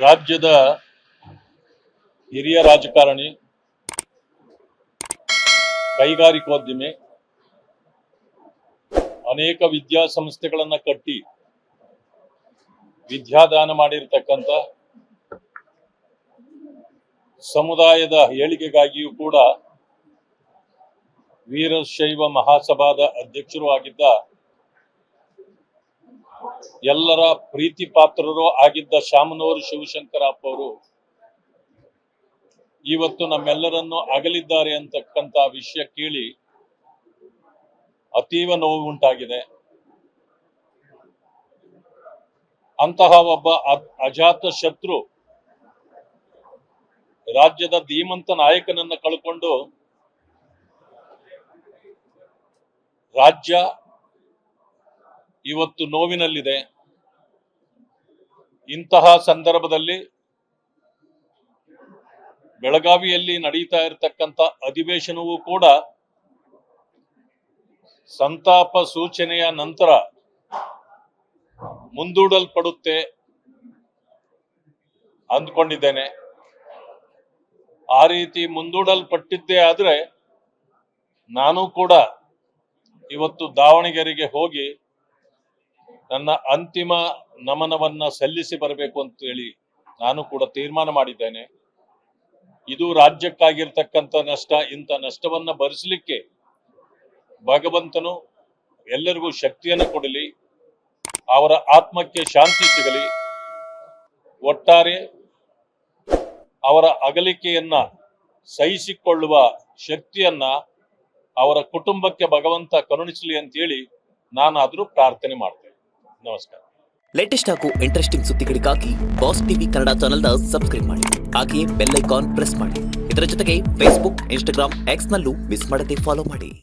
ರಾಜ್ಯದ ಹಿರಿಯ ರಾಜಕಾರಣಿ, ಕೈಗಾರಿಕೋದ್ಯಮಿ, ಅನೇಕ ವಿದ್ಯಾಸಂಸ್ಥೆಗಳನ್ನು ಕಟ್ಟಿ ವಿದ್ಯಾದಾನ ಮಾಡಿರ್ತಕ್ಕಂಥ, ಸಮುದಾಯದ ಏಳಿಗೆಗಾಗಿಯೂ ಕೂಡ ವೀರಶೈವ ಮಹಾಸಭಾದ ಅಧ್ಯಕ್ಷರು ಆಗಿದ್ದ, ಎಲ್ಲರ ಪ್ರೀತಿ ಪಾತ್ರರು ಆಗಿದ್ದ ಶಾಮನೂರು ಶಿವಶಂಕರಪ್ಪ ಅವರು ಇವತ್ತು ನಮ್ಮೆಲ್ಲರನ್ನು ಅಗಲಿದ್ದಾರೆ ಅಂತಕ್ಕಂಥ ವಿಷಯ ಕೇಳಿ ಅತೀವ ನೋವು ಉಂಟಾಗಿದೆ. ಅಂತಹ ಒಬ್ಬ ಅಜಾತ ಶತ್ರು, ರಾಜ್ಯದ ಧೀಮಂತ ನಾಯಕನನ್ನ ಕಳ್ಕೊಂಡು ರಾಜ್ಯ ಇವತ್ತು ನೋವಿನಲ್ಲಿದೆ. ಇಂತಹ ಸಂದರ್ಭದಲ್ಲಿ ಬೆಳಗಾವಿಯಲ್ಲಿ ನಡೀತಾ ಇರತಕ್ಕಂಥ ಅಧಿವೇಶನವೂ ಕೂಡ ಸಂತಾಪ ಸೂಚನೆಯ ನಂತರ ಮುಂದೂಡಲ್ಪಡುತ್ತೆ ಅಂದ್ಕೊಂಡಿದ್ದೇನೆ. ಆ ರೀತಿ ಮುಂದೂಡಲ್ಪಟ್ಟಿದ್ದೇ ಆದ್ರೆ ನಾನು ಕೂಡ ಇವತ್ತು ದಾವಣಗೆರೆಗೆ ಹೋಗಿ ನನ್ನ ಅಂತಿಮ ನಮನವನ್ನ ಸಲ್ಲಿಸಿ ಬರಬೇಕು ಅಂತ ಹೇಳಿ ನಾನು ಕೂಡ ತೀರ್ಮಾನ ಮಾಡಿದ್ದೇನೆ. ಇದು ರಾಜ್ಯಕ್ಕಾಗಿರ್ತಕ್ಕಂಥ ನಷ್ಟ. ಇಂಥ ನಷ್ಟವನ್ನ ಭರಿಸಲಿಕ್ಕೆ ಭಗವಂತನು ಎಲ್ಲರಿಗೂ ಶಕ್ತಿಯನ್ನು ಕೊಡಲಿ, ಅವರ ಆತ್ಮಕ್ಕೆ ಶಾಂತಿ ಸಿಗಲಿ. ಒಟ್ಟಾರೆ ಅವರ ಅಗಲಿಕೆಯನ್ನ ಸಹಿಸಿಕೊಳ್ಳುವ ಶಕ್ತಿಯನ್ನ ಅವರ ಕುಟುಂಬಕ್ಕೆ ಭಗವಂತ ಕರುಣಿಸಲಿ ಅಂತೇಳಿ ನಾನಾದ್ರೂ ಪ್ರಾರ್ಥನೆ ಮಾಡ್ತೇನೆ. ನಮಸ್ಕಾರ. ಲೇಟೆಸ್ಟ್ ಹಾಗೂ ಇಂಟ್ರೆಸ್ಟಿಂಗ್ ಸುದ್ದಿಗಳಿಗಾಗಿ ಬಾಸ್ ಟಿವಿ ಕನ್ನಡ ಚಾನೆಲ್ನ ಸಬ್ಸ್ಕ್ರೈಬ್ ಮಾಡಿ. ಹಾಗೆಯೇ ಬೆಲ್ ಐಕಾನ್ ಪ್ರೆಸ್ ಮಾಡಿ. ಇದರ ಜೊತೆಗೆ ಫೇಸ್ಬುಕ್, ಇನ್ಸ್ಟಾಗ್ರಾಮ್, ಎಕ್ಸ್ ನಲ್ಲೂ ಮಿಸ್ ಮಾಡದೆ ಫಾಲೋ ಮಾಡಿ.